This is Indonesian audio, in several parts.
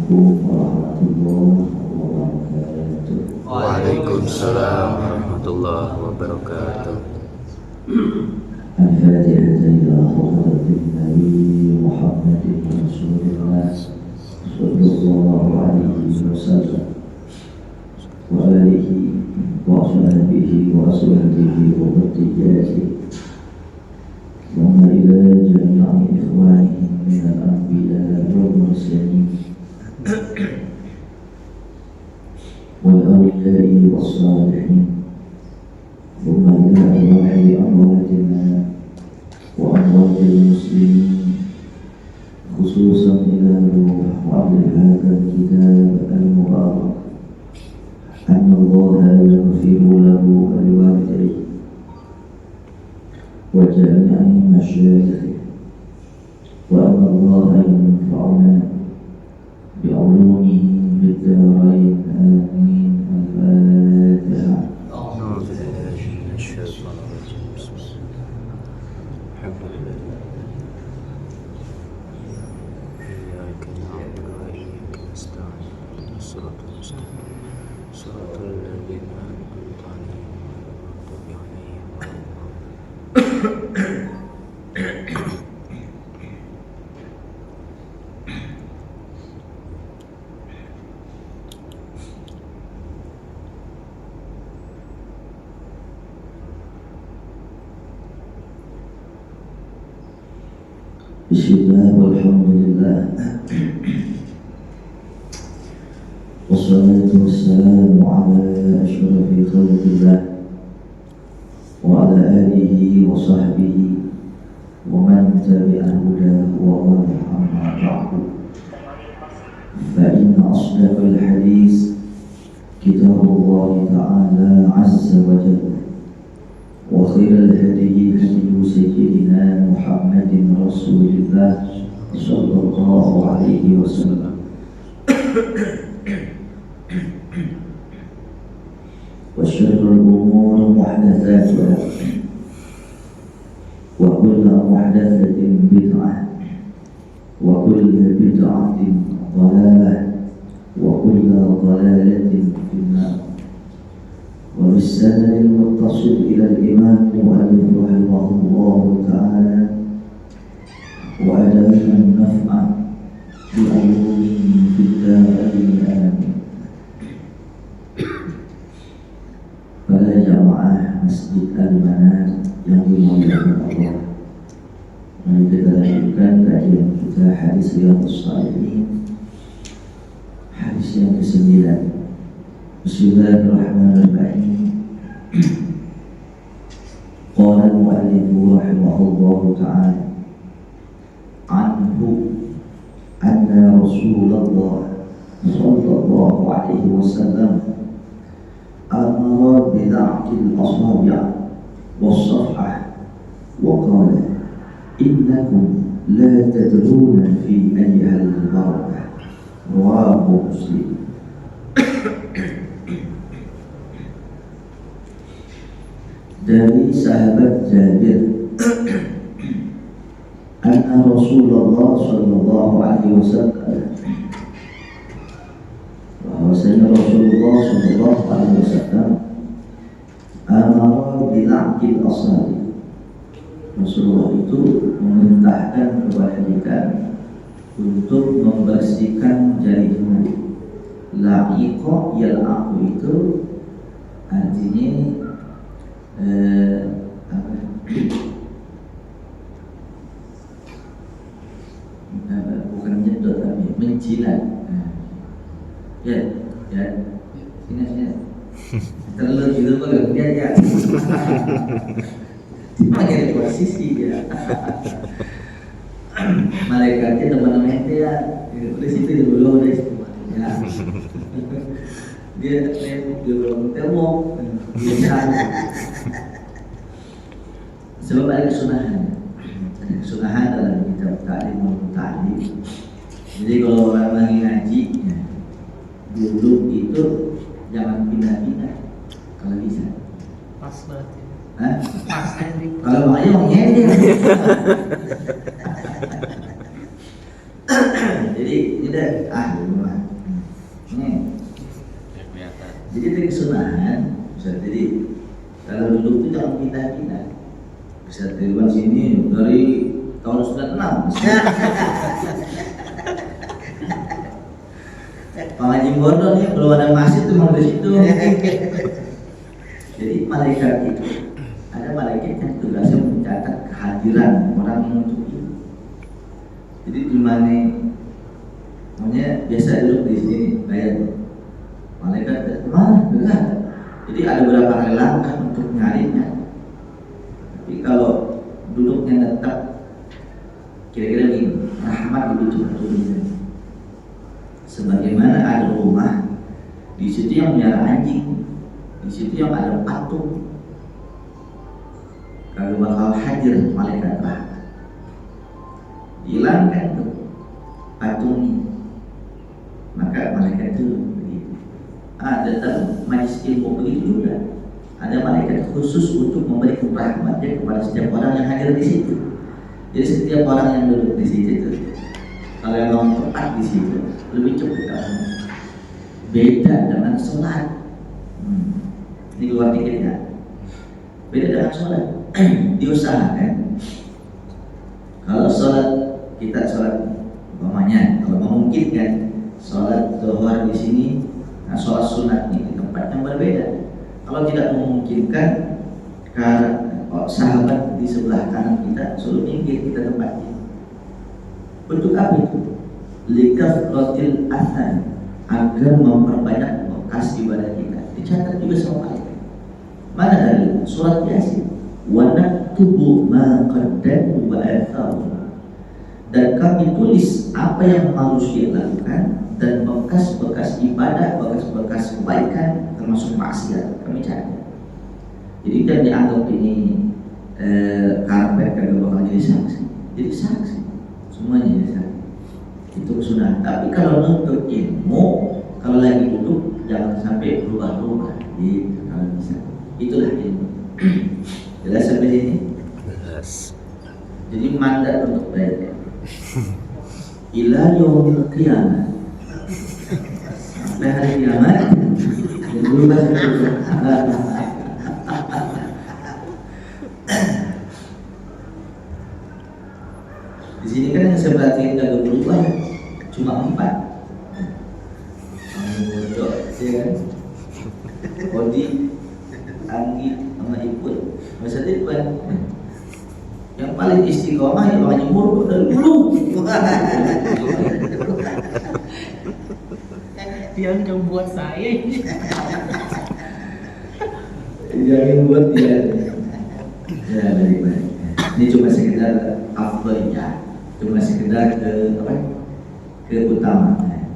warahmatullahi wabarakatuh. Waalaikumsalam warahmatullahi wabarakatuh. Al-Fatihah ila hadratin Nabi Muhammadin Rasulullah sallallahu alaihi wasallam wa alihi wa sahbihi wa sahbihi wa batiyati wa ila jami'i ikhwani min al-anbiya wal mursalin wal awliya'i was salihin ثم إلى أرواح أمواتنا وأموات المسلمين خصوصا إلى روح عبد هذا الكتاب المبارك أن الله يغفر له ولوالديه وجميع مشايخه وأن الله ينفعنا بعلومه في الدارين آمين. الفاتحة. Bismillah walhamdulillah wassalatu wassalamu ala ashrafi khalqillah wa ala alihi wa sahbihi wa man tabi'a hudahu wa wala amma ba'du. Fa inna asdaqal hadis kitabullah ta'ala azza wa jalla wa khairal hadi hadi sayyidina Muhammadin Rasulillah sallallahu alaihi wasallam wa syarrul umur muhdatsatuha wa kullu muhdatsatin bid'ah wa kullu bid'atin dhalalah wa kullu dhalalatin finnar. وبالسند المتصل إلى الإمام المؤلف رحمه الله تعالى وأدانا النفع بعلومه في الدارين آمين. Pada jamaah Masjid Al-Manar yang dimuliakan Allah, mari kita lanjutkan kajian kita hadis Riyadhus Shalihin, hadis yang ke-9. Bismillahirrahmanirrahim. Qala al-mu'allif rahimahullahu ta'ala anhu anna Rasulullah sallallahu alaihi wasallam amara bid'atil asabi' was-safhah wa qala innakum la tadruna fi ayyihal barakah. Rawahu Muslim. Dari sahabat Jabir anna Rasulullah sallallahu alaihi wasallam, bahwasanya Rasulullah sallallahu alaihi wasallam amara bil'aqil asabi, Rasulullah itu memerintahkan kepada kita untuk membersihkan jari jemari. La'iqa yal'aqu itu artinya bukan menyedot tapi menjilat. Ya, sini. Terlalu juga bagus dia ya. Pakai posisi dia. Malaikatnya teman-teman dia di situ dulu dari situ. Ya. Dia belum temu. Sebab ada kesunahan dalam kitab Ta'lim wa Ta'lim. Jadi kalau orang lagi ngaji duduk itu jangan pindah-pindah kalau bisa. Pas banget ya. Hah? Pas ending. Kalau makanya mau ngedel. jadi ini dah rumah. Jadi dari kesunahan, jadi kalau duduk itu jangan pindah-pindah. Bisa teruan sini dari tahun 96. Pengaji bodoh nih, belum ada masjid tuh mau di situ. Jadi malaikat itu ada malaikat yang tugasnya mencatat kehadiran orang yang untuk itu. Jadi di mana biasa duduk di sini bayar. Malaikat mana? Enggak. Jadi ada beberapa kali langkah untuk nyarinya. Tapi kalau duduknya tetap kira-kira begini, rahmat itu cuma turunnya. Sebagaimana ada rumah, di situ yang melihara anjing, di situ yang ada patung, kalau bakal hadir malaikat rahmat. Hilangkan tuh patungnya, maka malaikat itu begitu. Dalam majlis ilmu begitu juga. Ada malaikat khusus untuk memberikan rahmatnya kepada setiap orang yang hadir di situ. Jadi setiap orang yang duduk di situ itu, kalau yang mau tepat di situ, lebih cepat. Beda dengan sholat. Ini keluar dikit ya. Beda dengan sholat. Diusahakan. Kalau sholat kita sholat, umpamanya kalau memungkinkan sholat zuhur di sini, nah sholat sunat ini di tempat yang berbeda. Kalau tidak memungkinkan, sahabat di sebelah kanan kita suruh minggir kita tempatnya. Untuk apa itu? Likafratil athan, agar memperbanyak bekas ibadah kita. Dicatat juga sama malaikat. Mana dari surat Yasin? Wa naktubu ma qaddamu wa atharu. Dan kami tulis apa yang manusia lakukan dan bekas-bekas ibadah, bekas-bekas kebaikan termasuk maksiat kami cari. Jadi jangan dianggap ini karpet kagak bakal jadi saksi. Jadi saksi semuanya jadi saksi. Itu sunnah. Tapi kalau nuntut ilmu, kalau lagi duduk jangan sampai berubah-ubah. Gitu kalau bisa. Itulah ilmu. Jelas sampai sini? Jelas. Jadi mandat untuk belajar. Ila yaumil qiyamah. Sampai hari kiamat. Berubah di sini kan yang saya perhatikan gak berubah cuma 4. Bodoh, ya kan? Odi, Anggi, sama Iput. Maksudnya itu kan yang paling istiqomah ya Bang Jemur dari dulu. Yang buat saya ini. Jangan buat dia. Ya baik-baik. Ini cuma sekedar afdalnya, cuma sekedar keutamaan.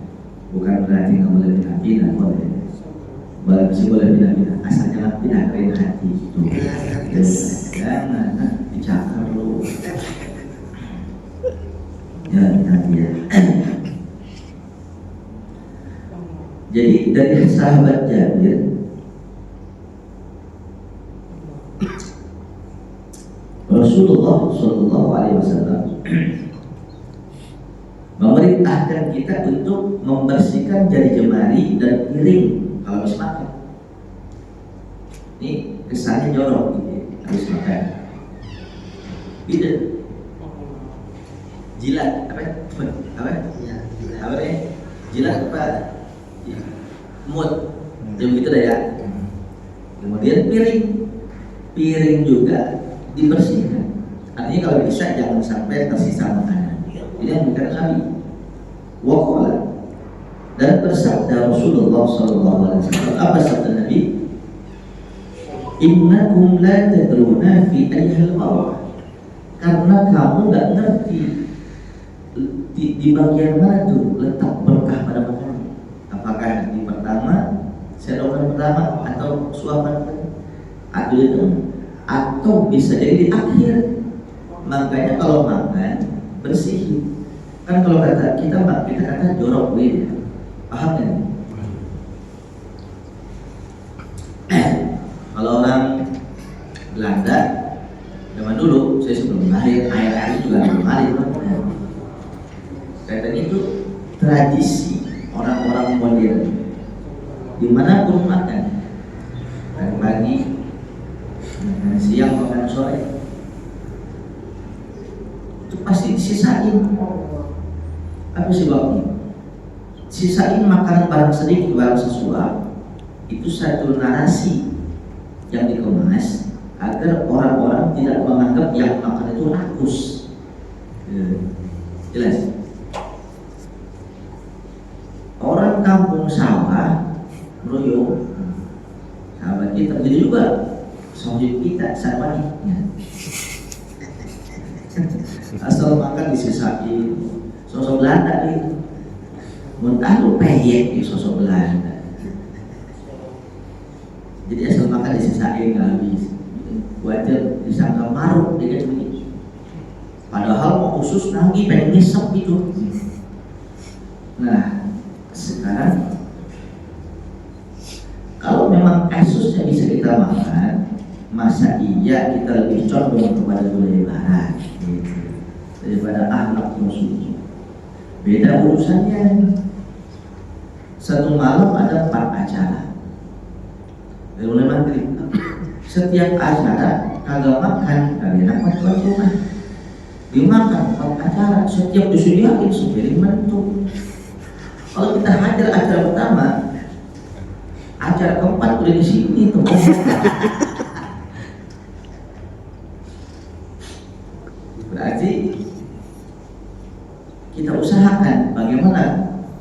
Bukan berarti kamu boleh pindah-pindah, boleh pindah-pindah. Asal jangan pindah ke hati itu. Jangan dicakar lu. Ya hati ya. Jadi dari sahabat Jabir, Rasulullah Shallallahu Alaihi Wasallam memerintahkan kita untuk membersihkan jari jemari dan piring kalau habis makan. Ini kesannya jorok gitu, habis makan. Tidak. Jilat apa? Apa? Iya, jilat. Apa nih? Jilat apa? Mut. Jam gitu dah ya. Kemudian piring juga dibersihkan. Artinya kalau bisa jangan sampai tersisa makanan. Ini yang bukan Nabi. Waqala, dan bersabda Rasulullah SAW. Apa sabda Nabi? Innakum la tadruna fi ayyihil bawah. Karena kamu nggak ngerti di bagian mana tuh letak berkah pada makanan. Apakah di pertama, sedokan pertama, atau suapan atau bisa jadi di akhir. Makanya kalau makan bersihin. Kan kalau kata kita kata jorok beda. Paham kan? Kalau orang Belanda zaman dulu, saya sebelum lahir, air juga belum lahir. Katanya itu tradisi orang-orang modern dimanapun makan pagi, makan siang, makan sore itu pasti disisain. Apa sebabnya? Sisain makanan barang sedikit, barang sesuap itu satu narasi yang dikemas agar orang-orang tidak menganggap yang makan itu rakus. Jelas? Orang kampung sawah meroyok, sahabat kita jadi juga sohib kita sahabatnya. Asal makan disisain, sosok Belanda itu. Muntah lu peyek di sosok Belanda. Jadi asal makan disisain nggak habis. Wajar disangka maruk dengan begitu. Padahal mau khusus nanggi pengen ngisep gitu. Nah, sekarang kalau memang kasusnya bisa kita makan, masa iya kita lebih condong kepada budaya barat gitu, daripada akhlak musuh. Beda urusannya. Satu malam ada 4 acara dari mulai maghrib. Setiap acara kagak makan, kagak enak buat rumah. Dimakan 4 acara, setiap disediain sepiring mentuk. Kalau kita hajar acara pertama, acara keempat udah di sini tuh. Berarti kita usahakan bagaimana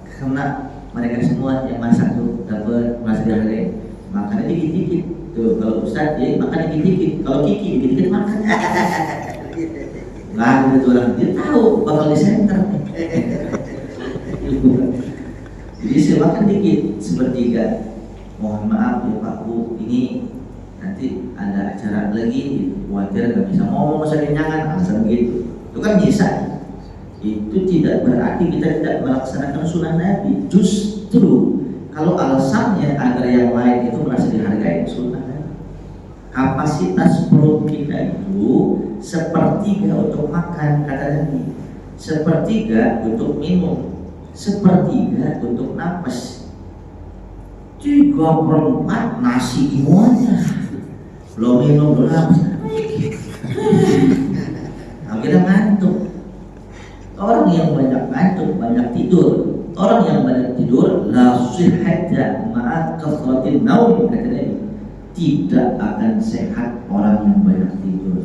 karena mereka semua yang masak tuh dapat masih dihargai, makannya dikit-dikit tuh. Kalau Ustadz ya makan dikit-dikit, kalau Kiki dikit-dikit makan. Nah itu orang dia tahu bakal di center. Jadi saya makan dikit, sepertiga. Mohon maaf ya Pak Bu, ini nanti ada acara lagi, wajar nggak bisa ngomong masa kenyangan, alasan begitu. Itu kan bisa. Itu tidak berarti kita tidak melaksanakan sunnah Nabi. Justru kalau alasannya agar yang lain itu merasa dihargai, sunnah Nabi. Kapasitas perut kita itu sepertiga untuk makan, kata Nabi, sepertiga untuk minum, sepertiga untuk napas, 3/4 nasi semuanya. Belum minum, belum napas, akhirnya ngantuk. Orang yang banyak ngantuk, banyak tidur. Orang yang banyak tidur, la sihhata ma'a kasratin naum, kata Nabi. Tidak akan sehat orang yang banyak tidur.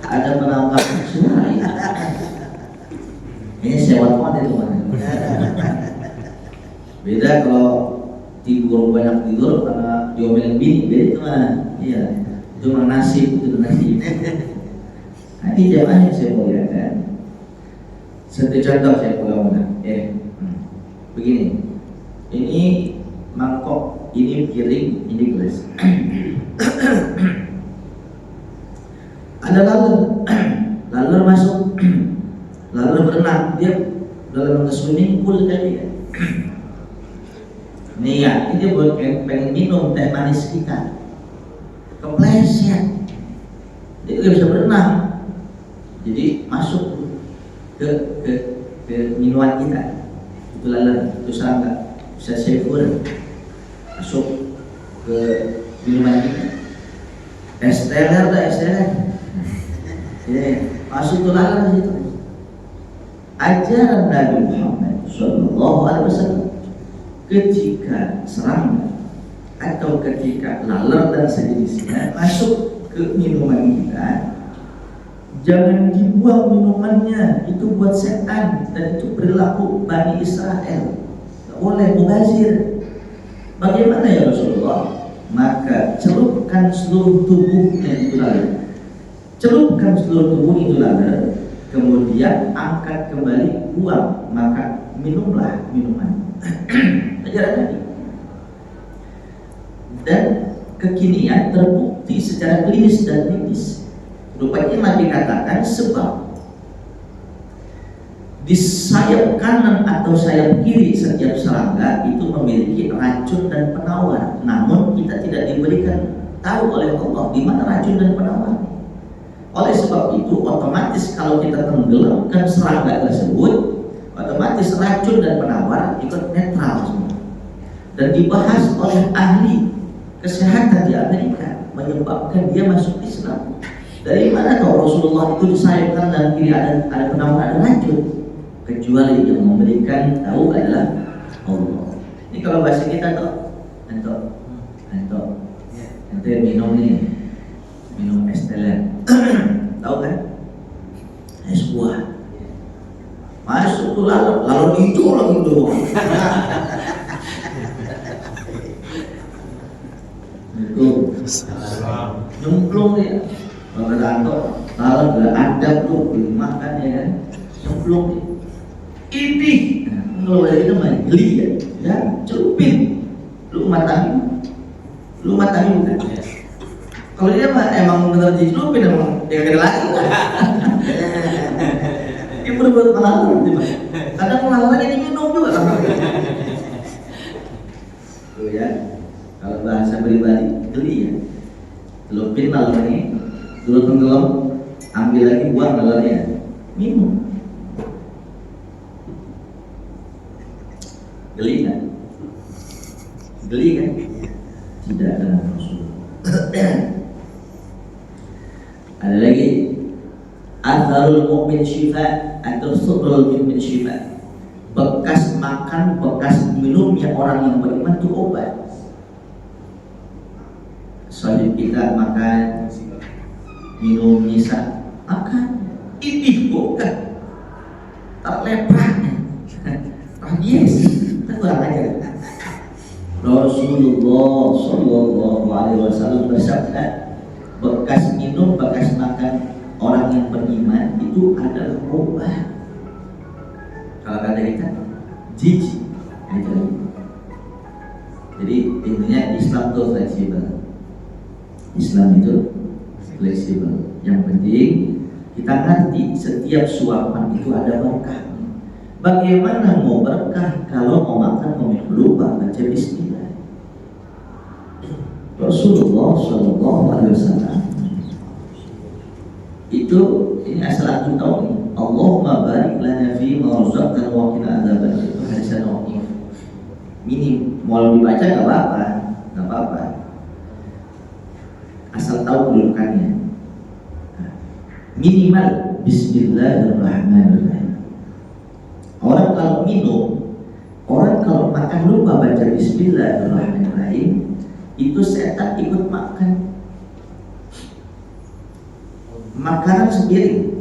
Ada penambahan suara ya. Ini sewa banget itu mana? Beda kalau tidur banyak tidur karena diomelin bini, beda itu mah. Iya. Itu nasib, itu nasib. Nah, ini jamaah yang saya muliakan. Satu contoh saya ulang-ulang. Begini, ini mangkok, ini piring, ini gelas. Ada laler masuk, laler berenang, dia dalam swimming pool kali ya. Nih ya, ini dia buat pengen minum teh manis kita. Kepleset, dia tidak bisa berenang, jadi masuk ke minuman kita, itu laler, itu serangga, bisa sefur, masuk ke minuman kita, esteller, masuk ke laler situ. Ajaran Nabi Muhammad SAW ketika serangga atau ketika laler dan sejenisnya masuk ke minuman kita, jangan dibuang minumannya, itu buat setan dan itu perilaku Bani Israel. Tidak boleh mubazir. Bagaimana ya Rasulullah? Maka celupkan seluruh tubuhnya itu laler, celupkan seluruh tubuh itu laler, kemudian angkat kembali, buang, maka minumlah minuman. Ajaran Nabi. Dan kekinian terbukti secara klinis dan medis. Rupanya Nabi katakan sebab di sayap kanan atau sayap kiri setiap serangga itu memiliki racun dan penawar. Namun kita tidak diberikan tahu oleh Allah di mana racun dan penawar. Oleh sebab itu otomatis menenggelamkan serangga tersebut, otomatis racun dan penawar ikut netral semua. Dan dibahas oleh ahli kesehatan di Amerika, menyebabkan dia masuk Islam. Dari mana tahu Rasulullah itu disayangkan dan kiri ada penawar, ada racun? Kecuali yang memberikan tahu adalah Allah. Ini kalau bahasa kita tuh, ente minum nih, minum es teler, tahu kan? Es buah. Masuk tuh lalu itu lagi tuh. Itu nyemplung dia. Kalau kantor, kalau nggak ada tuh makan ya kan, nyemplung dia. Ini, kalau dari itu mah geli ya, celupin. Lu matahin bukan? Kalau dia mah emang bener dicelupin, emang dia kena lagi. Dia berbuat malam, kadang malamnya ini minum juga sama. Tuh ya, kalau bahasa pribadi geli ya, celupin malam ini, dulu tenggelam, ambil lagi buang malamnya, minum. Geli kan? Tidak ada Rasul. Ada lagi, atharul mu'min syifa atau sutrul mu'min syifa. Bekas makan, bekas minumnya orang yang beriman itu obat. Soalnya kita makan, minum nyisa, makan, ini bukan terlepasnya, rabies. Kurang aja. Rasulullah Shallallahu Alaihi Wasallam bersabda, bekas minum, bekas makan orang yang beriman itu adalah obat. Kalau kata kita, jijik. Jadi intinya Islam itu fleksibel. Islam itu fleksibel. Yang penting kita ngerti setiap suapan itu ada berkah. Bagaimana mau berkah kalau mau makan lupa baca bismillah? Rasulullah Shallallahu Alaihi Wasallam itu ini asal aku tahu nih. Allahumma barik lana fi ma razaqtana wa qina adzaban. Itu hadis Nawawi. Minim mau dibaca nggak apa-apa. Asal tahu kedudukannya. Minimal Bismillahirrahmanirrahim. Orang kalau minum, orang kalau makan lupa baca Bismillahirrahmanirrahim, itu setan ikut makan. Makanan sendiri,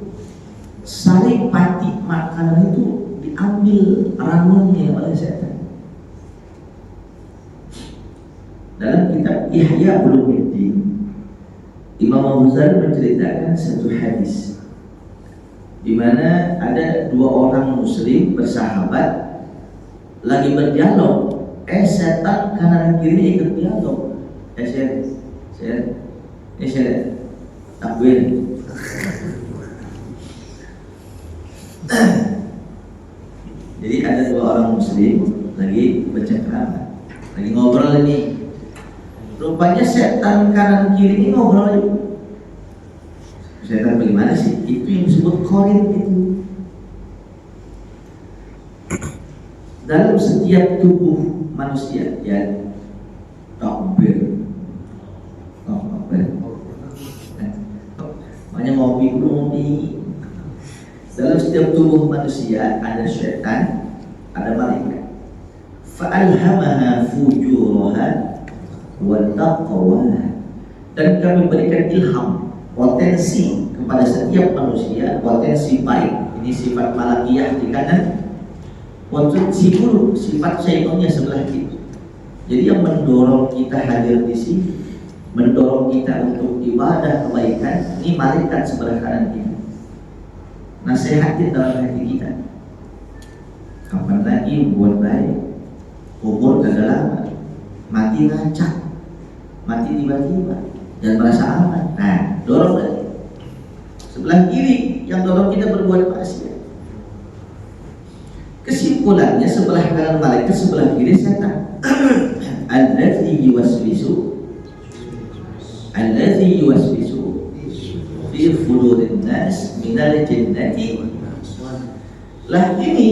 sari pati makanan itu diambil ramuannya oleh setan. Dalam kitab Ihya Ulumuddin, Imam Al-Ghazali menceritakan satu hadis di mana ada dua orang muslim bersahabat lagi berdialog, setan kanan kiri ikut dialog. Saya takwil. Jadi ada dua orang muslim lagi bercengkrama, lagi ngobrol ini. Rupanya setan kanan kiri ini ngobrol juga. Setan bagaimana sih? Itu yang disebut korin itu. Dalam setiap tubuh manusia, ya, takbir. Makanya ngopi. Dalam setiap tubuh manusia ada setan, ada malaikat. Fa'alhamaha fujuraha wa taqwaha. Dan kami berikan ilham, potensi kepada setiap manusia, potensi baik. Ini sifat malakiyah di kanan, potensi buruk, sifat syaitannya sebelah kiri. Jadi yang mendorong kita hadir di sini, mendorong kita untuk ibadah kebaikan, ini malaikat sebelah kanan kita. Nasihatin dalam hati kita, kapan lagi buat baik, umur kagak lama, mati ngacak, mati tiba-tiba, dan merasa aman. Nah, dorong lagi. Sebelah kiri yang dorong kita berbuat maksiat. Kesimpulannya sebelah kanan malaikat, sebelah kiri setan. Alladzi yuwaswisu fi sudurin nas minal jinnati. Lah ini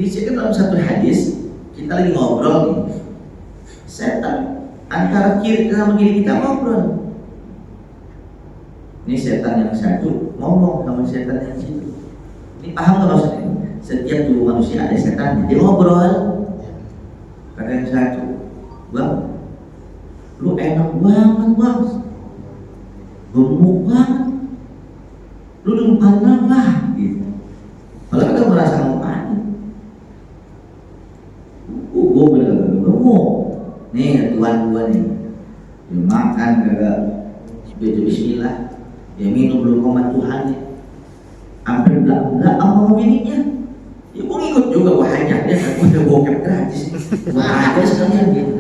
dicek dalam satu hadis, kita lagi ngobrol nih. Setan antara kiri sama kiri kita ngobrol. Ini setan yang satu ngomong sama setan yang situ. Ini paham nggak maksudnya? Setiap tubuh manusia ada setan, dia ngobrol. Kata yang satu, bang, lu enak banget bang, gemuk banget, lu umpan apa? Gitu. Kalau kita merasa umpan, gue bener-bener gemuk. Nih tuan gua nih, dia makan kagak baca bismillah, dia minum belum komat Tuhannya, sampai belak-belak sama bininya. Ya gua ngikut juga, gua hajak dia, gua udah bokep gratis, gua ada sekalian gitu.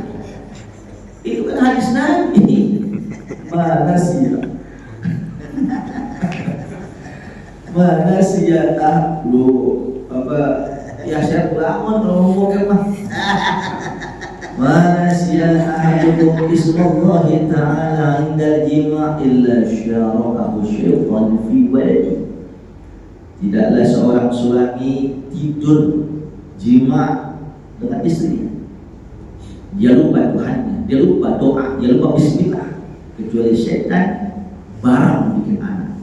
Itu kan hadis Nabi, mana sih ya? Mana sih ya? Lu apa? Ya saya bangun kalau mau bokep mah. Mana sih ya? Ahadukum ismullahi ta'ala indal jima' illa syarakahu syaitan fi waladi. Tidaklah seorang suami tidur jima dengan istrinya, dia lupa Tuhannya, dia lupa doa, dia lupa bismillah, kecuali setan barang bikin anak.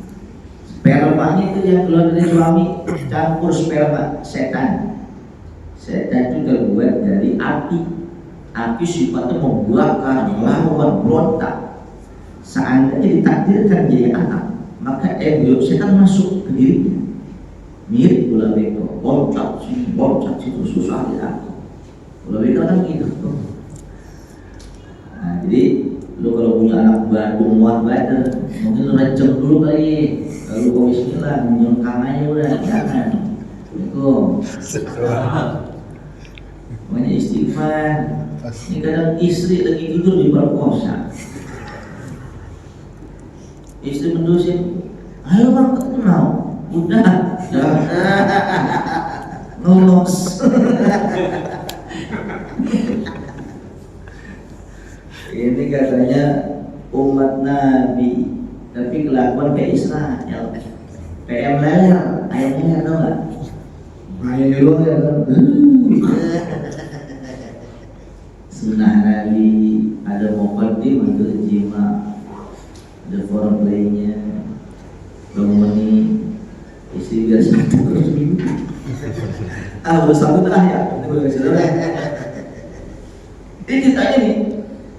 Spermanya itu yang keluar dari suami campur sperma setan. Setan itu terbuat dari api. Api sifatnya membakar, melawan, berontak. Seandainya ditakdirkan jadi anak, maka embrio setan masuk ke dirinya. Mirip bola beko, loncat situ, susah diatur. Bola beko kan gitu. Nah, jadi lu kalau punya anak baru muat badan, mungkin lu renceng dulu kali. Lalu kau bismillah, nyengkang aja udah, jangan. Assalamualaikum. Pokoknya istighfar. Ini kadang istri lagi tidur diperkosa. Istri mendusin, ayo bang ketemu. Udah, ngelos. Ini katanya umat Nabi, tapi kelakuan kayak Israel. PM leler, ayam leler tau gak? Ayam leler kan? Sunnah Nabi, ada muqaddim untuk jima, ada foreplaynya, bangunin istri biasa terus minggu. Bersambut ya. Ini ceritanya nih,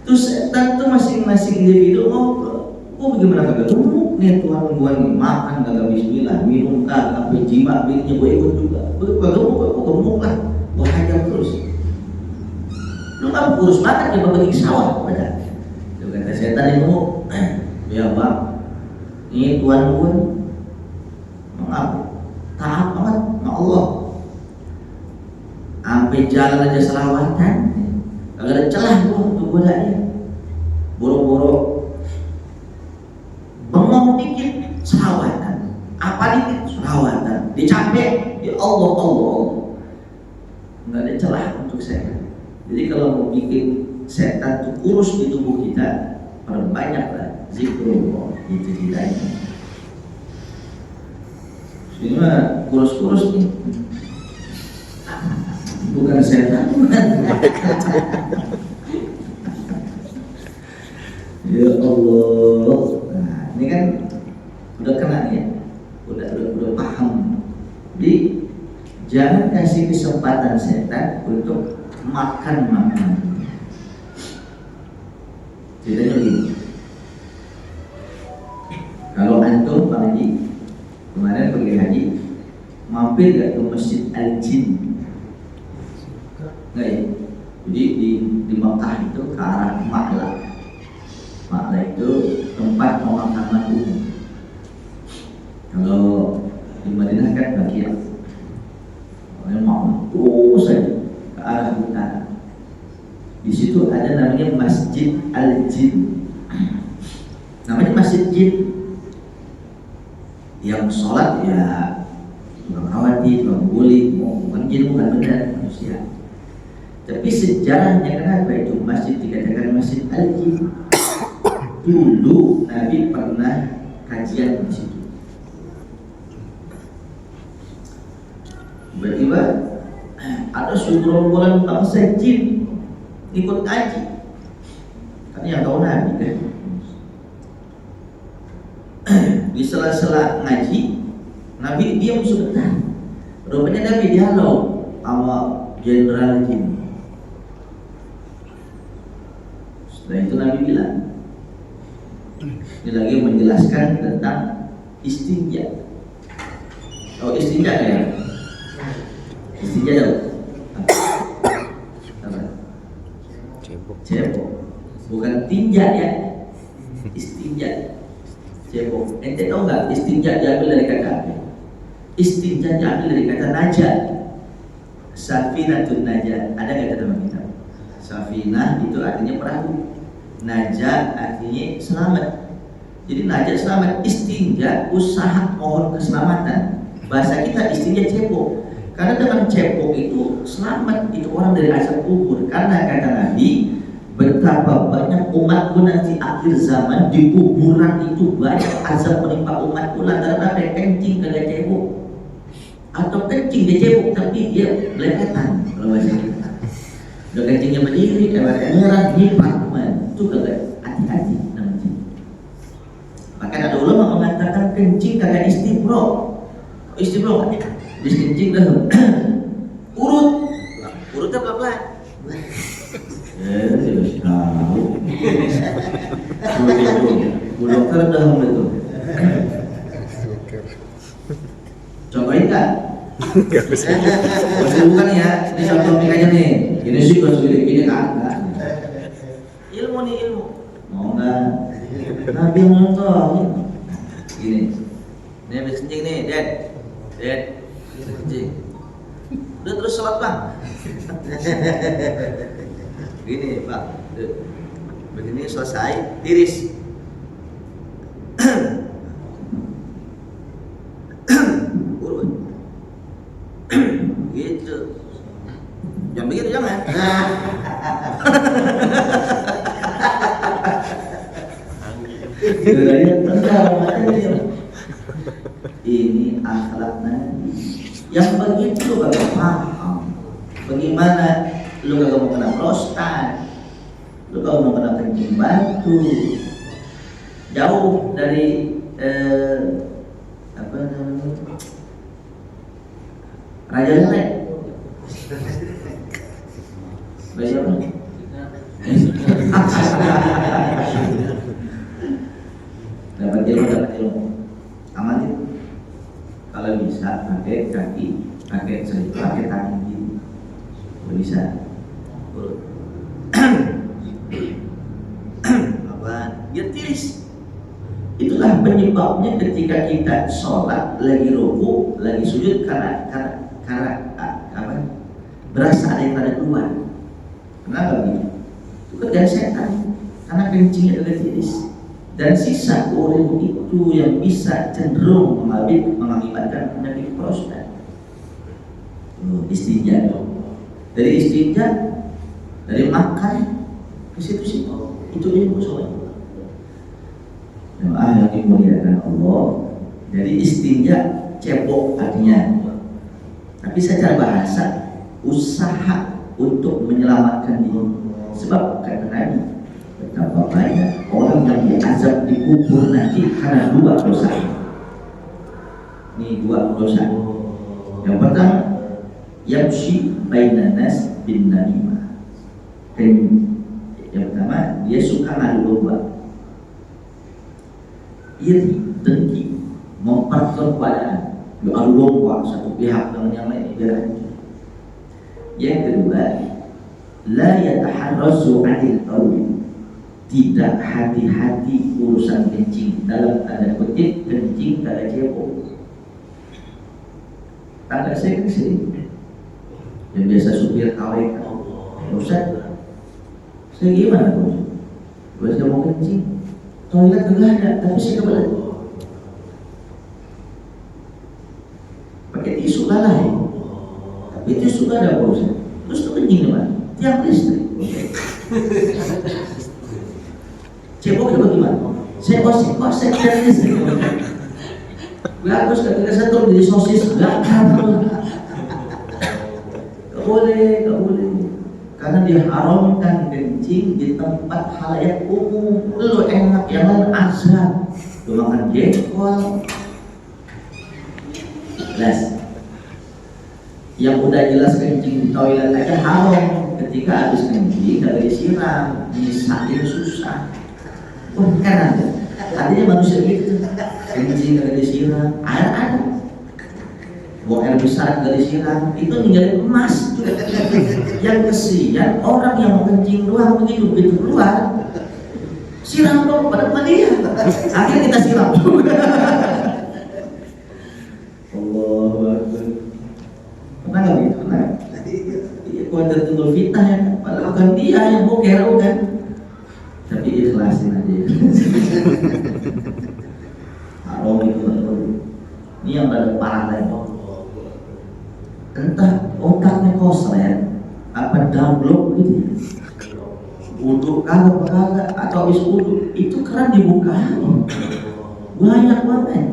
tuh setan tuh masing-masing individu ngobrol. Bagaimana kagak gemuk nih Tuhan gua nih, makan kagak bismillah, minum kagak, sampai jima bininya gua ikut juga. Gua gemuk lah, gua hajar terus. Lu kan kurus banget ya bagi sawah pada. Lu kata setan yang gemuk, ya bang, ini Tuhan gua nih. Taat banget sama Allah, sampai jalan aja selawatan, kagak ada celah gua untuk godanya. Boro-boro bengong dikit selawatan, apa dikit selawatan, dicapek ya Allah, nggak ada celah untuk saya. Jadi kalau mau bikin setan tuh kurus di tubuh kita, perbanyaklah zikrullah, itu hidayah. Ini mah kurus-kurus nih, bukan setan, bukan. Ya Allah, nah ini kan udah kena ya, udah paham. Jadi jangan kasih kesempatan setan untuk makan. Ceritanya begini, kalau antum Pak Haji kemarin pergi haji, mampir gak ke Masjid Al-Jin? Enggak ya? Jadi di Makkah itu ke arah Ma'la. Ma'la itu tempat pemakaman umum. Kalau di Madinah kan Baqi'. Oleh Ma'la terus saja ke arah utara. Di situ ada namanya Masjid Al-Jin. Namanya Masjid Jin. Yang sholat ya tukang rawati, tukang guling, bukan jin, bukan benar manusia. Tapi sejarahnya kenapa itu masjid dikatakan Masjid Al-Jin? Dulu Nabi pernah kajian di situ. Tiba-tiba ada segerombolan bangsa jin ikut ngaji. Kan yang tahu Nabi kan. Di sela-sela ngaji, Nabi diam sebentar. Rupanya Nabi dialog sama jenderal jin. Setelah itu Nabi bilang, ini lagi menjelaskan tentang istinja. Oh istinja ya? Istinja tahu? Apa? Cebok. Bukan tinja ya. Istinja. Cebok. Ente tahu nggak istinja diambil dari kata apa? Istinja diambil dari kata najah. Safinatun najah. Ada nggak dalam kitab? Safinah itu artinya perahu. Najah artinya selamat. Jadi najah selamat. Istinja usaha mohon keselamatan. Bahasa kita istinja cebok. Karena dengan cebok itu selamat itu orang dari azab kubur. Karena kata Nabi, betapa banyak umatku nanti akhir zaman di kuburan itu banyak azab menimpa umatku lantaran ada kencing kagak cebok atau kencing dia cebok tapi dia belepetan kalau bahasa kita. Udah kencingnya berdiri, nyerang nyipak itu kagak hati-hati namanya. Bahkan ada ulama mengatakan kencing kagak istibro. Istibro kan ya? Bis kencing dah urutnya pelan-pelan. Tidak tahu. Bu dokter dah itu. Cobain kan? Gak bisa. Bukan ya, ini contoh aja nih. Ini sih kalau gini kan? Ilmu nih ilmu. Mau nggak? Nabi nonton. Gini. Ini habis kencing nih, Dad. Kencing. Udah terus sholat bang. Gini Pak, begini selesai, tiris. Urut. Gitu. Jangan begitu jangan. Ini akhlak Nabi. Yang begitu kagak paham. Bagaimana lu kagak mau kena prostat, lu kagak mau kena kencing batu, jauh dari apa namanya Raja Lele. Raja apa? Dapat ilmu. Amatin. Kalau bisa pakai kaki, pakai tangan gitu. Kalau bisa. Apa? Biar tiris. Itulah penyebabnya ketika kita sholat lagi ruku, lagi sujud karena apa? Berasa ada yang pada keluar. Kenapa begitu? Itu kerjaan setan. Karena kencingnya ada tiris. Dan sisa urin itu yang bisa cenderung mengakibatkan penyakit prostat. Istinja dong. Dari istinja, dari makan ke situ itu ilmu soalnya. Yang dimuliakan Allah. Dari istinja cebok artinya. Tapi secara bahasa usaha untuk menyelamatkan diri. Sebab kata Nabi, betapa banyak orang yang diazab di kubur nanti karena dua dosa. Ini dua dosa. Yang pertama, yamshi bainan nas bin namimah. Yang pertama, dia suka ngadu domba. Iri, dengki, memperkuat keadaan. Dia adu domba satu pihak dengan yang lain biar hancur. Yang kedua, la yataharrasu 'anil qauli. Tidak hati-hati urusan kencing, dalam tanda kutip kencing kagak cebok. Tangga saya kesini yang biasa supir KWK, Ustaz, saya gimana bos? Saya mau kencing, toilet enggak ada, tapi saya kebelet. Pakai tisu lalai, tapi tisu nggak ada bos. Terus tuh kencing gimana? Tiang listrik. Ceboknya bagaimana? Saya kosek tiang listrik. Bagus ketika saya turun jadi sosis, nggak apa. Gak boleh. Karena diharamkan kencing di tempat halayak umum. Lu enak yang lain azab. Lu makan jengkol. Jelas. Yang udah jelas kencing di toilet aja haram. Ketika habis kencing gak disiram, nyisain susah. Kan ada. Artinya manusia gitu. Kencing gak disiram, air ada. Buang air besar gak disiram, itu ninggalin emas. Yang kesian orang yang mau kencing doang begitu keluar, siram dong pada rumah dia. Akhirnya kita siram juga. Allahu Akbar. Pernah nggak gitu? Pernah. Iya, kuadrat timbul fitnah ya. Padahal bukan dia yang boker kan. Tapi ikhlasin aja. Haram itu betul. Ini yang pada parah lain. Entah otaknya koslet apa damblok gitu. Wudhu kalau kagak atau habis wudhu itu keran dibuka. Banyak banget.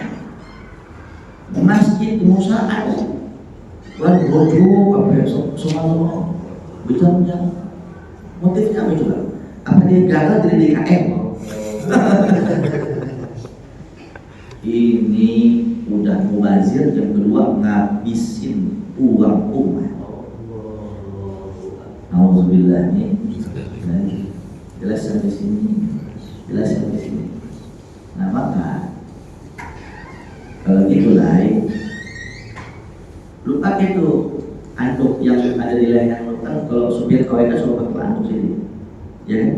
Masjid di Musa'ad buat bodoh apa semua berjam-jam. Motifnya apa coba? Apa dia gagal dari DKM? Ini udah mubazir, yang kedua ngabisin uang umat. Alhamdulillah nih. Jelas sampai sini. Nah maka kalau gitu lah, lu pakai tuh anduk yang ada di leher lu kan. Kalau supir kau itu suruh pakai anduk sini, ya kan?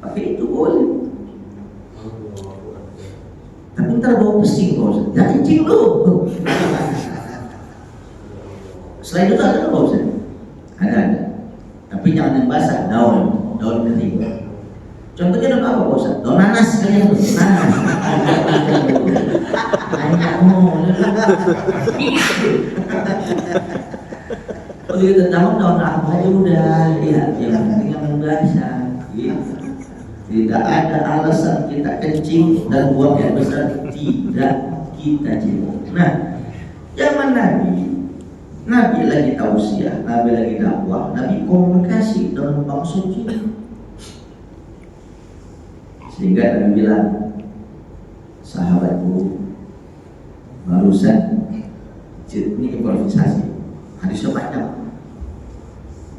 Pakai itu boleh. Tapi ntar bawa pesing kau, jangan kencing lu. Selain itu ada apa Ustaz? Ada. Tapi jangan yang basah, daun kering. Contohnya daun apa Ustaz? Daun nanas kalian tuh, nanas. Oh gitu, daun apa aja udah, ya yang penting yang basah. Gitu. Tidak ada alasan kita kencing dan buang air besar, tidak kita jenguk. Nah, zaman Nabi lagi tausiah, Nabi lagi dakwah, Nabi komunikasi dengan bangsa jin. Sehingga Nabi bilang, sahabatku, barusan ini improvisasi, hadisnya panjang.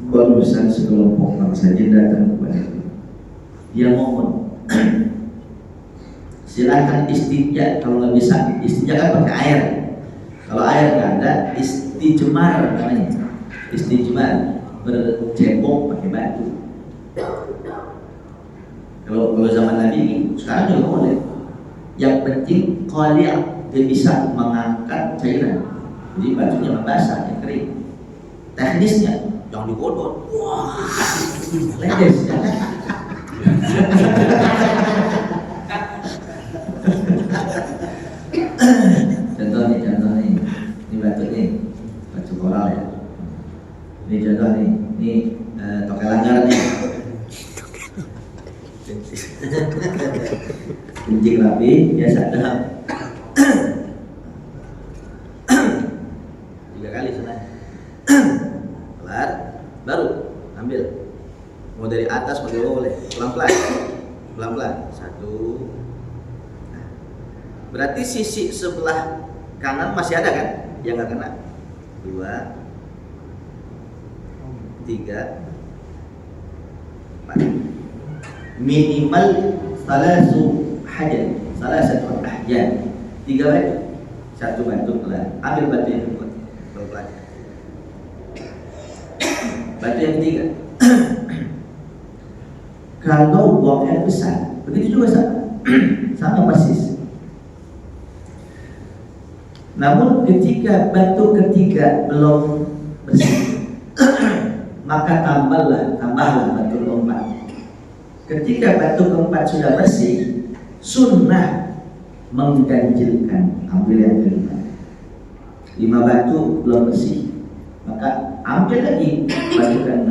Barusan sekelompok bangsa jin datang kepada dia ngomong, silakan istinja. Kalau nggak bisa istinja kan pakai air. Kalau air nggak ada, istijmar namanya. Istijmar, bercebok pakai batu. Kalau zaman Nabi ini, sekarang juga boleh. Yang penting qali', dia bisa mengangkat cairan. Jadi batunya basah, yang kering. Teknisnya jangan digodok. Wah, ledes. Contoh nih, ini batu nih, batu koral ya. Ini contoh nih, ini tokel langgar nih. Kencing rapi, biasa daham. 3 kali senang. Kelar, baru ambil. Mau dari atas pakai boleh, pelan-pelan. 1. Nah, berarti sisi sebelah kanan masih ada kan? Yang nggak kena. 2, 3, 4. Minimal salasatu ahjan. 3 batu. 1 batu kelar. Ambil batu yang kedua, pelan-pelan. Batu yang ketiga. Kalau buang air besar, begitu juga sama persis. Namun ketika batu ketiga belum bersih, maka tambahlah batu keempat. Ketika batu keempat sudah bersih, sunnah mengganjilkan, ambil yang kelima. 5 batu belum bersih, maka ambil lagi batu ke-6.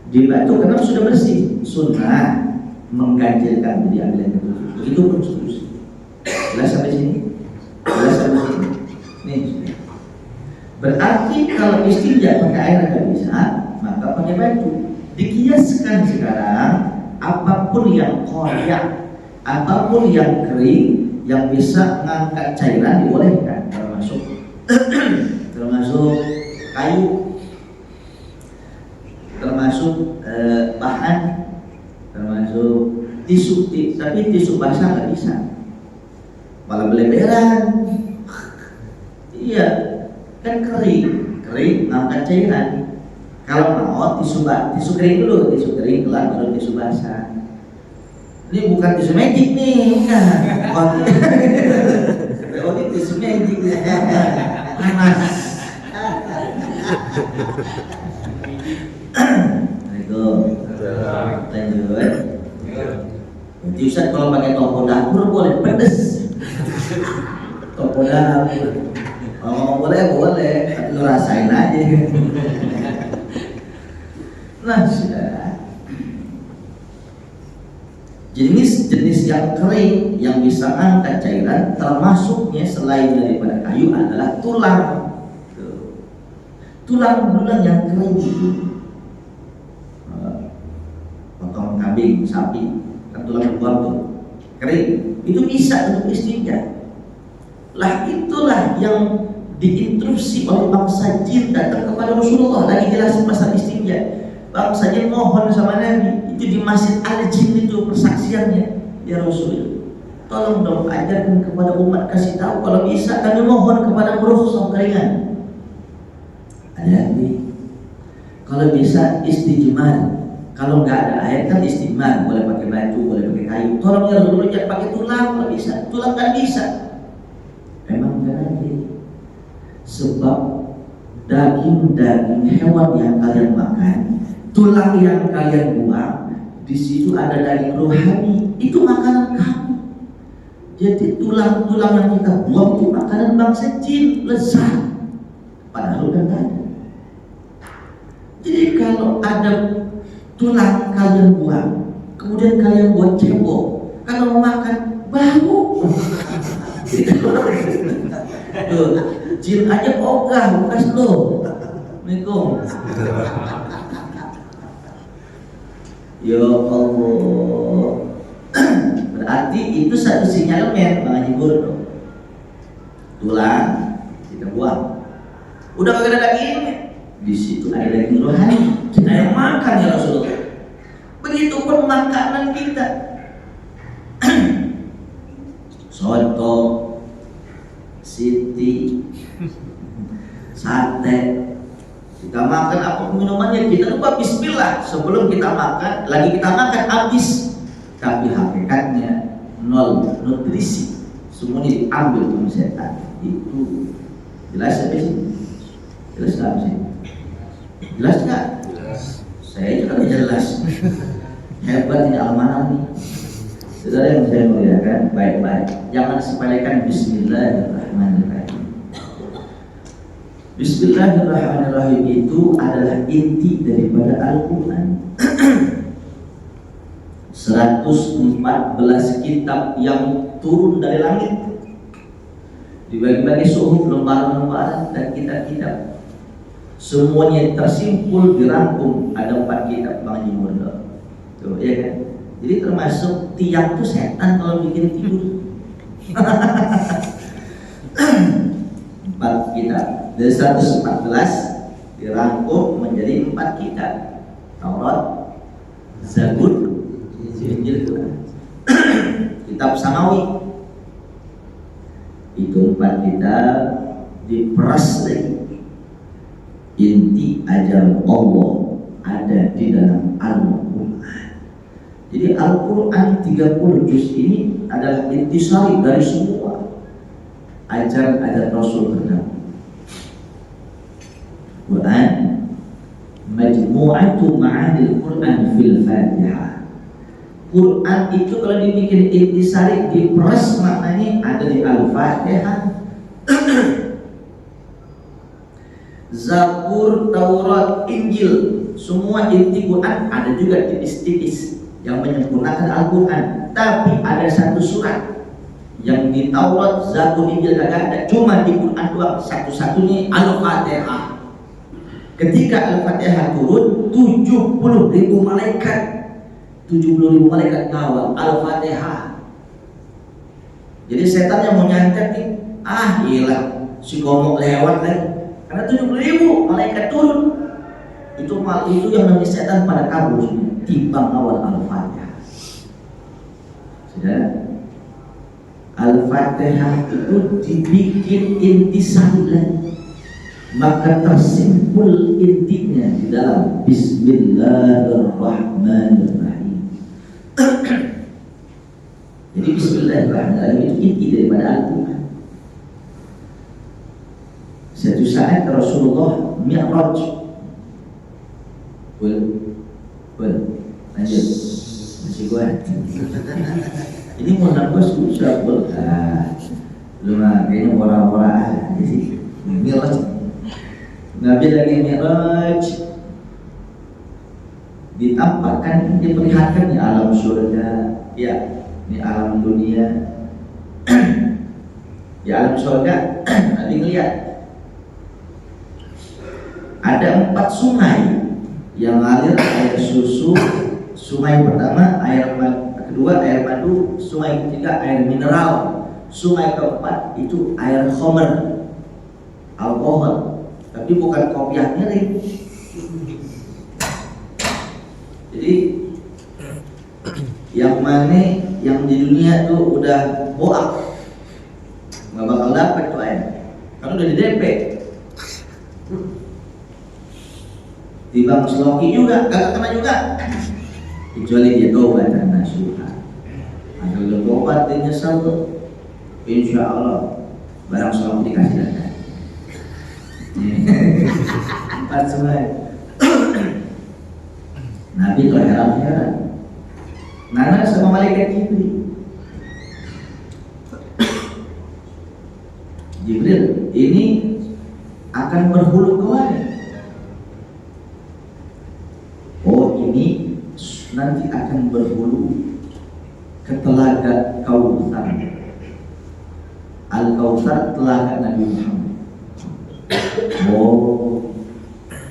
Di batu ke-6 sudah bersih, sunnah mengganjilkan, jadi ambil yang ke-7. Begitu pun seterusnya. Jelas sampai sini? Nih, Berarti kalau istinja pakai air nggak bisa, maka pakai baju. Dikiaskan sekarang apapun yang koyak, apapun yang kering, yang bisa mengangkat cairan dibolehkan, termasuk termasuk kayu, termasuk bahan, termasuk tisu, tapi tisu basah nggak bisa, malah beleberan. Iya, kan kering ngangkat cairan. Kalau mau tisu kering dulu, tisu kering kelar baru tisu basah. Ini bukan tisu magic nih, bukan. Oh, ini tisu magic. Panas. Lanjut. Jadi Ustaz kalau pakai toko dapur boleh pedes. Toko dapur. Oh boleh, tapi lu rasain aja. Nah, saudara, jenis yang kering yang bisa angkat cairan termasuknya selain daripada kayu adalah tulang. Tulang yang kering itu, potong kambing, sapi, kan tulang berbuang tuh kering, itu bisa untuk istinja. Lah itulah yang diinstruksi oleh bangsa jin datang kepada Rasulullah, lagi jelasin pasal istinja. Bangsa jin mohon sama Nabi, itu di Masjid Al-Jin itu persaksiannya, ya Rasul, tolong dong ajarkan kepada umat, kasih tahu kalau bisa kami mohon kepada Rasul keringan. Ada Nabi, kalau bisa istijmar, kalau nggak ada air kan istijmar, boleh pakai baju, boleh pakai kayu. Tolong ya Rasul, jangan pakai tulang kalau bisa, tulang kan bisa. Memang kan sebab daging hewan yang kalian makan, tulang yang kalian buang, di situ ada daging rohani, itu makanan kamu. Jadi tulang-tulang yang kita buang itu makanan bangsa jin, lezat, padahal udah nggak ada. Jadi kalau ada tulang kalian buang, kemudian kalian buat cebok, kalau mau makan bau. Tuh, jin aja ogah, bukan lo. Assalamualaikum. Ya Allah. Berarti itu satu sinyalemen, Bang Haji Bur. Tulang kita buang. Udah kagak ada daging, di situ ada daging rohani. Kita yang makan ya Rasulullah. Begitupun makanan kita. Soto, siti, sate, kita makan apa minumannya, kita lupa bismillah sebelum kita makan, lagi kita makan habis, tapi hakikatnya nol nutrisi, semuanya diambil oleh setan. Itu jelas ya sih? Jelas nggak sih? Jelas nggak? Jelas. Saya juga jelas. Hebat ini amanah nih. Saudara yang saya muliakan, baik-baik, jangan sepelekan Bismillahirrahmanirrahim. Bismillahirrahmanirrahim itu adalah inti daripada Al-Quran. 114 kitab yang turun dari langit, dibagi-bagi suhuf, lembaran-lembaran dan kitab-kitab, semuanya tersimpul dirangkum ada 4 kitab Bang Haji Murdo. Tuh, ya kan? Jadi termasuk tiang tuh setan kalau bikin tidur. 4 kitab dari 114 dirangkum menjadi 4 kitab: Taurat, Zabur, Injil, kitab Samawi. Itu 4 kitab diperas lagi. Inti ajaran Allah ada di dalam Al-Quran. Jadi Al-Quran 30 juz ini adalah intisari dari semua ajaran Rasul terdahulu. Quran majmu'atu ma'anil Quran fil Fatihah. Quran itu kalau dibikin intisari, diperas, maknanya ada di Al-Fatihah. Zabur, Taurat, Injil, semua inti Quran ada juga tipis-tipis yang menyempurnakan Al-Quran. Tapi ada satu surat Yang di Taurat, Zabur, Injil kagak ada, cuma di Quran doang satu-satunya Al-Fatihah. Ketika Al-Fatihah turun, 70.000 malaikat, 70.000 malaikat ngawal Al-Fatihah. Jadi setan yang mau nyantet nih, gila, si gomok lewat lagi. Karena 70.000 malaikat turun. Itu yang namanya setan pada kabur timbang awal Al-Fatihah. Sudah, Al-Fatihah itu dibikin intisari lagi, maka tersimpul intinya di dalam Bismillahirrahmanirrahim. Jadi Bismillahirrahmanirrahim itu inti daripada Al-Quran. Suatu saat Rasulullah Mi'raj. Lanjut. Masih kuat. Ini mau nambah susah pun. Lu mah kayaknya orang-orang aja sih. Mi'raj. Nabi lagi Mi'raj, ditampakkan, diperlihatkan di alam surga, ya, di alam dunia. Di alam surga, Nabi ngeliat ada 4 sungai yang ngalir air susu. Sungai pertama air kedua air madu, sungai ketiga air mineral, sungai keempat itu air khamr, alkohol, tapi bukan kopi yang miring. Jadi yang mana yang di dunia tuh udah boak, nggak bakal dapat tuh air, kan udah di DP. Di Bang Sloki juga gak kena juga, kecuali dia tobat dan nasuha. Asal dia tobat dan nyesal tuh, insya Allah barang Sloki dikasih dana. 4 sungai. Nabi tuh heran-heran. Nana sama malaikat Jibril ini akan berhulu ke mana? Oh, ini nanti akan berhulu ke telaga Kautsar. Al-Kautsar telaga Nabi Muhammad. Oh,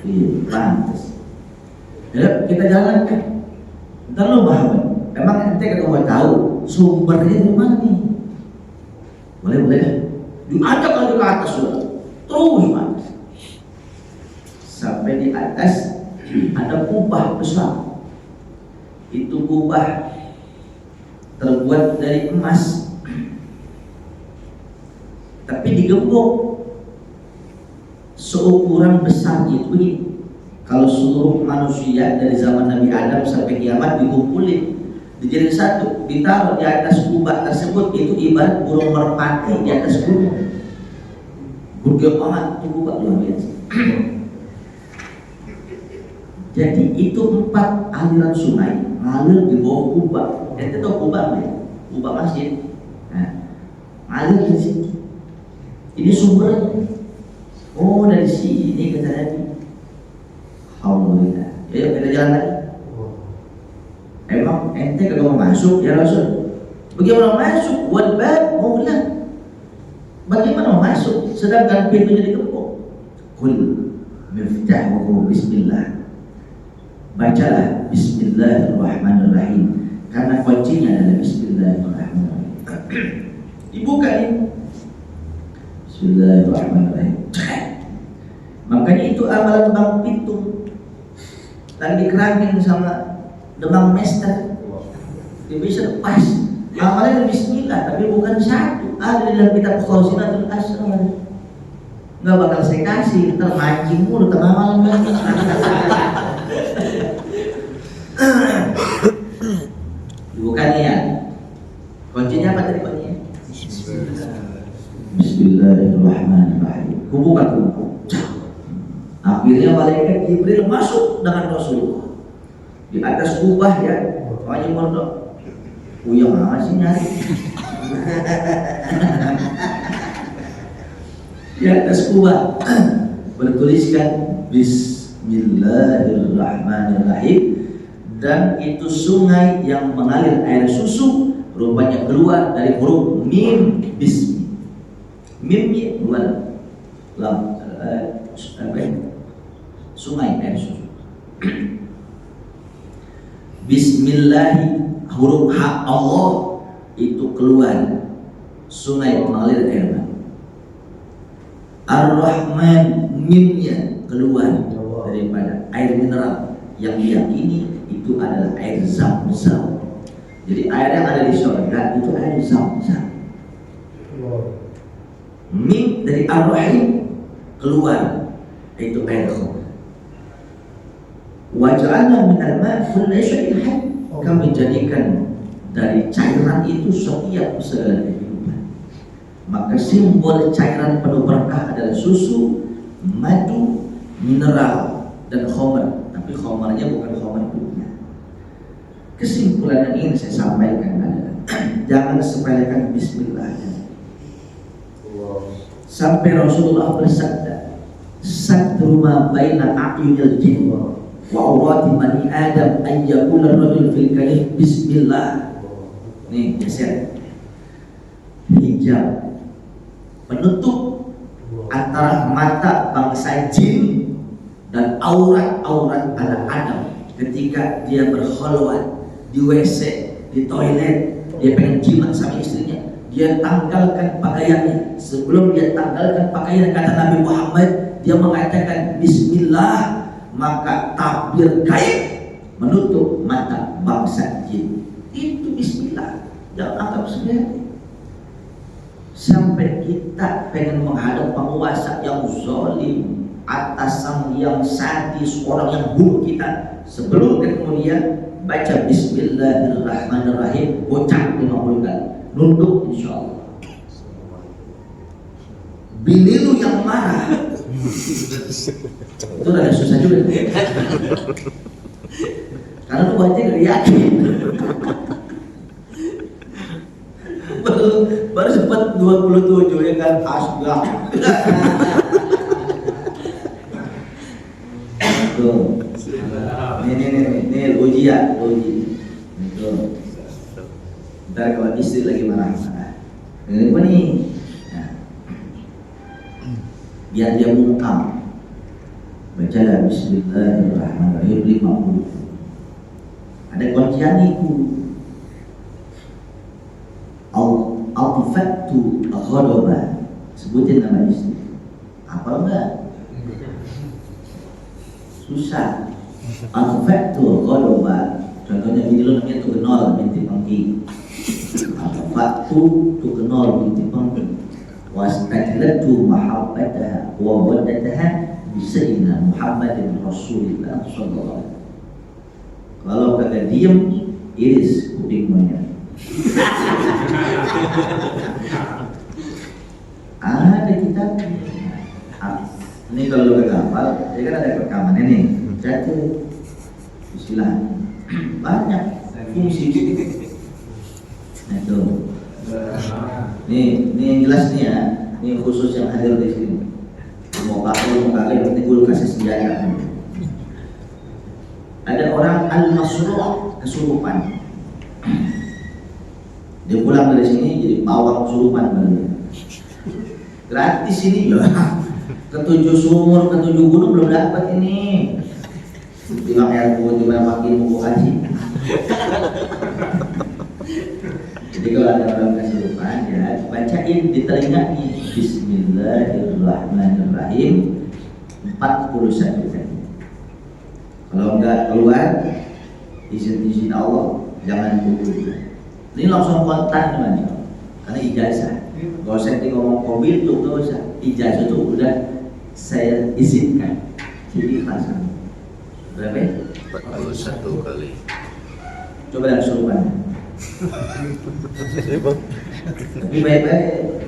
iya, pantas. Ya, kita jalankan. Ntar lu Muhammad, emang ente mau tahu sumbernya di mana nih? Boleh kan? Diajak lagi ke atas sudah, terus mas, sampai di atas ada kubah besar. Itu kubah terbuat dari emas, tapi digembok seukuran besar itu begini. Kalau seluruh manusia dari zaman Nabi Adam sampai kiamat dikumpulin, dijadiin satu, ditaruh di atas kubah tersebut, itu ibarat burung merpati di atas gunung. Gede banget itu kubah, luar biasa. Jadi itu 4 aliran sungai ngalir di bawah kubah. Ente tahu kubah ya? Kubah masjid. Nah, ngalir di situ. Ini sumbernya. Oh, dari sini kata Nabi. Alhamdulillah. Ya, kita jalan lagi. Emang ente kagak mau masuk ya Rasul? Bagaimana masuk? Buat bab mau bilang. Bagaimana mau masuk? Sedangkan pintunya dikepung. Kul miftahuhu bismillah. Bacalah Bismillahirrahmanirrahim, karena kuncinya adalah Bismillahirrahmanirrahim. Dibuka ini Bismillahirrahmanirrahim. Makanya itu amalan Bang Pitung lagi kerangking sama Demang Mester, dia bisa pas amalannya Bismillah, tapi bukan satu. Ada dalam kitab Khazinatul Asrar. Nggak bakal saya kasih, ntar mancing mulu tengah malam kan. Bukannya ya. Kuncinya apa tadi kuncinya? Bismillahirrahmanirrahim. Hubungan hukum. Akhirnya malaikat Jibril masuk dengan Rasulullah di atas kubah ya. Makanya mondok. Uyang masih nyari. Di atas kubah bertuliskan Bismillahirrahmanirrahim. Dan itu sungai yang mengalir air susu rupanya keluar dari huruf mim bismi. Mim wal lam sungai air susu. Bismillahi huruf H Allah itu keluar sungai mengalir air mani. Ar-Rahman mimnya keluar daripada air mineral yang diyakini itu adalah air Zam-Zam. Jadi air yang ada di surga itu air Zam-Zam. Mim dari Ar-Rahim keluar itu air khamr. Waj'alna minal ma'i kulli syai'in hayy. Kami jadikan dari cairan itu setiap segala kehidupan. Maka simbol cairan penuh berkah adalah susu, madu, mineral, dan khamr. Tapi khamrnya bukan khamr dunia. Kesimpulan yang ingin saya sampaikan adalah jangan sepelekan bismillah. Sampai Rasulullah bersabda, "Satru ma baina a'yunil jinn wa awrati bani Adam an yaqula ar-rajul fil kalim bismillah." Nih, geser. Hijab penutup antara mata bangsa jin dan aurat-aurat anak Adam ketika dia berkhalwat di WC, di toilet, dia pengen jimat sama istrinya, dia tanggalkan pakaiannya. Sebelum dia tanggalkan pakaian, kata Nabi Muhammad, dia mengatakan bismillah, maka takbir gaib menutup mata bangsa jin. Itu bismillah, jangan anggap sepele. Sampai kita pengen menghadap penguasa yang zalim, atasan yang sadis, orang yang bunuh kita, sebelum kemudian baca bismillahirrahmanirrahim, ucap 50 kali, nunduk insyaallah. Bini lu yang marah itu rada susah juga karena lu baca gak yakin. baru sempat 27 ya kan, asgah. Tuh. Ini uji. Itu. Ntar kalau istri lagi marah-marah. Ini apa nih? Nah. Biar dia mungkam. Bacalah bismillahirrahmanirrahim 50. Ada kuncian itu. Al-Fattu Ghadaba. Sebutin nama istri. Apa enggak? Susah. Al-Fattu Ghadaba. Contohnya ini lo namanya Tugenol binti Pangki. Al-Fattu Tugenol binti Pangki. Wastajlatu mahabbataha wa waddataha bi sayyidina Muhammadin Rasulillah sallallahu alaihi wasallam. Kalau kagak diem, iris kuping monyet. Ada kitab. Ini kalau lu gak hafal, ya kan ada rekamannya nih. Catat. Istilah banyak fungsi. Nah itu. Ini yang jelas nih ya. Ini khusus yang hadir di sini. Mau pakai, ini gue kasih senjata. Ada orang al-masru' kesurupan. Dia pulang dari sini jadi pawang kesurupan baru. Gratis ini loh. Ketujuh sumur, ketujuh gunung belum dapat ini. Timbang air putih makin buku haji. Jadi kalau ada orang kesurupan ya bacain di telinga nih bismillahirrahmanirrahim 41 kali. Kalau enggak keluar izin Allah jangan tunggu. Ini langsung kontak teman karena ijazah. Gak usah ngomong mobil tuh, gak usah. Ijazah tuh udah saya izinkan. Jadi langsung. Berapa? 41 kali. Coba yang suruhan. Tapi baik-baik.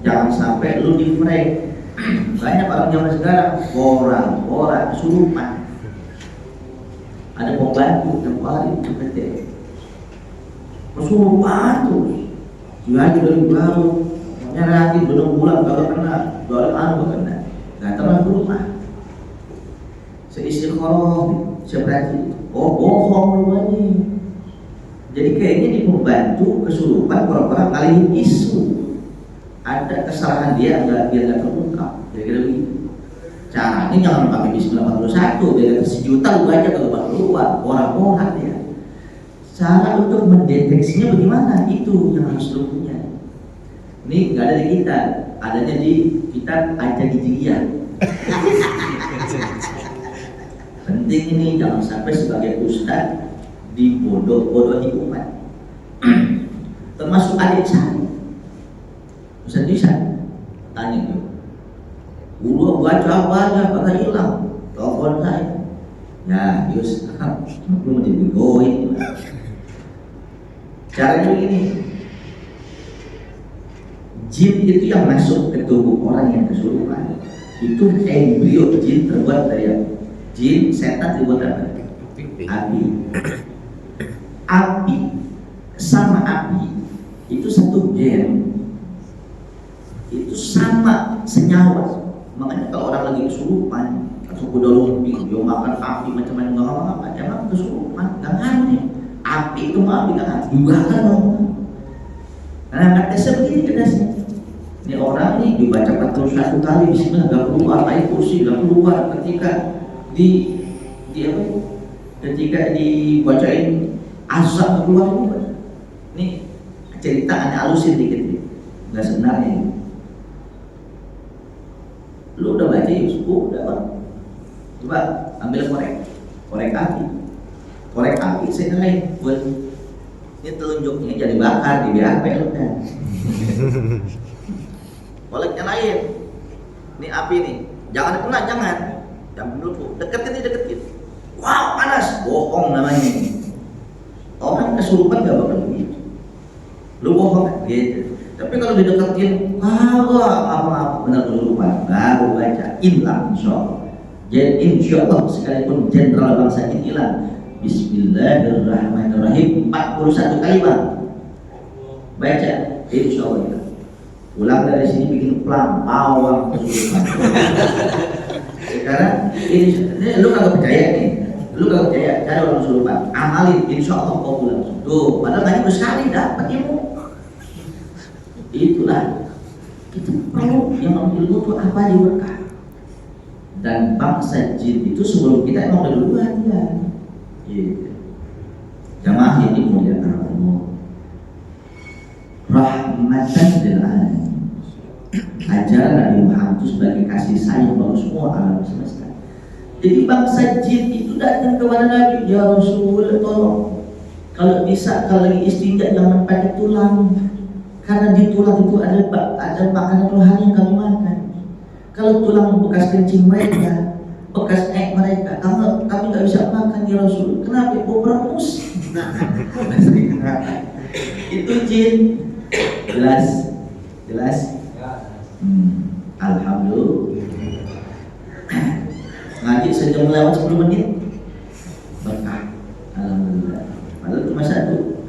Jangan sampai lu di prank. Banyak orang zaman sekarang orang suruhan. Ada pembantu yang paling cepet. Kesurupan tuh. Dia dari baru nyari belum pulang kalau kena kena datang ke rumah seistikharah seperti bohong lu ini Jadi kayaknya di pembantu kesurupan orang-orang ngalihin isu. Ada kesalahan dia nggak terungkap. Kira-kira begitu. Caranya jangan pakai Bismillah 41, biar sejuta lu baca kalau baru keluar orang-orang ya. Cara untuk mendeteksinya bagaimana? Itu yang harus lu punya. Ini nggak ada di kita, adanya di kitab Al-Jadidiyah. Penting ini, jangan sampai sebagai ustaz dibodoh-bodohi umat. Termasuk adik saya. Ustaz bisa tanya tuh. Guru baca bakal hilang. Telepon saya. Ya, Yus, belum dibegoin. Caranya begini. Jin itu yang masuk ke tubuh orang yang kesurupan. Itu embrio jin terbuat dari apa? Jin, setan dibuat apa? Api. Api sama api itu satu gen. Itu sama senyawa. Makanya kalau orang lagi kesurupan atau kuda lumping, dia makan api macam-macam nggak apa-apa, emang kesurupan, nggak ngaruh nih. Api itu mau api nggak ngaruh, dibakar dong. Nah, tesnya begini kedasnya. Ini orang nih dibaca 41 kali Bismillah nggak keluar, ayat kursi nggak keluar ketika ketika dibacain azab nggak keluar juga. Ini cerita hanya alusin dikit nih, nggak sebenarnya. Lu udah baca Yus? Udah bang. Coba ambil korek api saya nyalain buat ini telunjuknya jadi bakar di BAP lu kan. Korek nyalain. Ini api nih. Jangan kena, jangan dulu. Deketin. Wow, panas. Bohong namanya. Orang kesurupan gak bakal begitu. Lu bohong kan? Gitu. Tapi kalau dideketin, apa benar kesurupan, baru baca ilang insyaallah. Jadi insyaallah sekalipun jenderal bangsa ini hilang. Bismillahirrahmanirrahim 41 kali bang. Baca insyaallah. Pulang dari sini bikin pelang pawang kesurupan. Sekarang ini lu kagak percaya nih. Lu kagak percaya, cari orang kesurupan. Amalin insyaallah kau pulang. Tuh, padahal banyak sekali dapat ilmu. Itulah kita perlu yang ilmu itu apa aja berkah. Dan bangsa jin itu sebelum kita emang udah duluan ya. Gitu. Jamaah yang dimuliakan Allah. Rahmatan lil alamin. Ajaran Nabi Muhammad itu sebagai kasih sayang bagi semua alam semesta. Jadi bangsa jin itu datang kepada Nabi, ya Rasul, tolong kalau bisa kalau lagi istinja jangan pakai tulang. Karena di tulang itu ada makanan rohani yang kami makan. Kalau tulang bekas kencing mereka, bekas mereka, kami nggak bisa makan ya Rasul. Kenapa? Bau berangus. Itu jin. Jelas. Alhamdulillah. Ngaji sejam lewat 10 menit. Berkah. Alhamdulillah. Padahal cuma satu.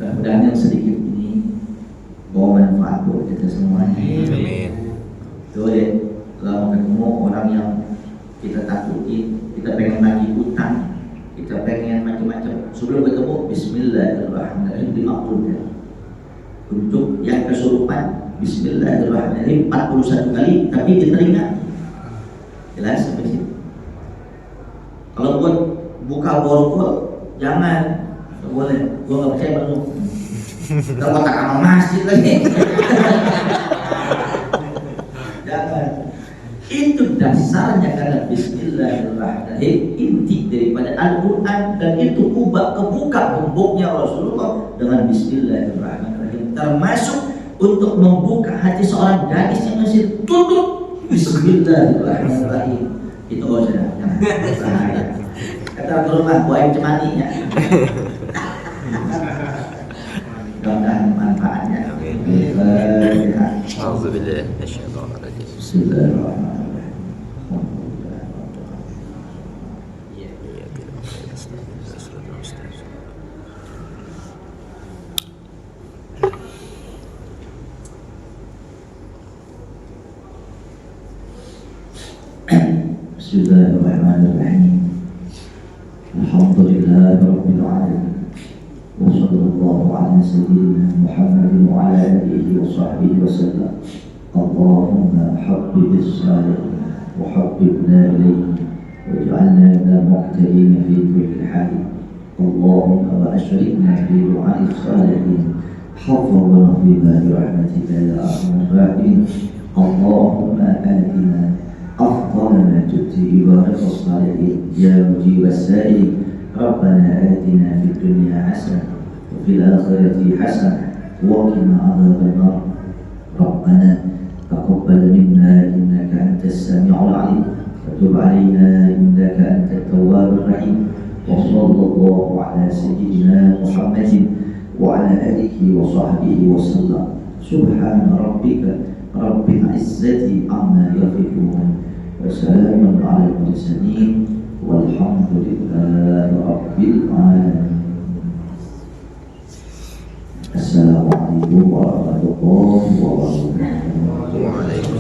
Mudah-mudahan yang sedikit ini bawa manfaat buat kita semuanya. Amin. Tuh ya, kalau ketemu orang yang kita takuti, kita pengen nagih utang, kita pengen macam-macam. Sebelum ketemu, Bismillahirrahmanirrahim dimaklumkan. Untuk yang kesurupan, Bismillahirrahmanirrahim 41 kali, tapi ditelinga. Jelas sampai sini. Kalau buat buka borgol, jangan. Gak boleh, gue gak percaya baru. Kita kotak sama masjid lagi. Jangan. Itu dasarnya karena Bismillahirrahmanirrahim inti daripada Al-Quran. Dan itu kebuka gemboknya Rasulullah dengan Bismillahirrahmanirrahim. Termasuk untuk membuka hati seorang gadis yang masih tutup Bismillahirrahmanirrahim. Itu saja. Bahaya. Kata ke rumah, buahin cemani ya. Mudah-mudahan manfaatnya. Alhamdulillah. Bismillahirrahmanirrahim. Bismillahirrahmanirrahim. Bismillahirrahmanirrahim. Alhamdulillah Rabbil alamin. وصلى الله على سيدنا محمد وعلى آله وصحبه وسلم. اللهم حبب الصالحين وحببنا إليه واجعلنا من المقتدين في كل حال. اللهم وأشركنا في دعاء الصالحين حفظنا فيما برحمتك يا أرحم الراحمين. اللهم آتنا أفضل ما تؤتي عبادك الصالحين يا مجيب السائلين. ربنا آتنا في الدنيا حسنة وفي الآخرة حسنة وقنا عذاب النار. ربنا تقبل منا إنك أنت السميع العليم وتب علينا إنك أنت التواب الرحيم. وصلى الله على سيدنا محمد وعلى آله وصحبه وسلم. سبحان ربك رب العزة عما يصفون وسلام على المرسلين والحمد لله رب العالمين. السلام عليكم ورحمة الله وبركاته. وعليكم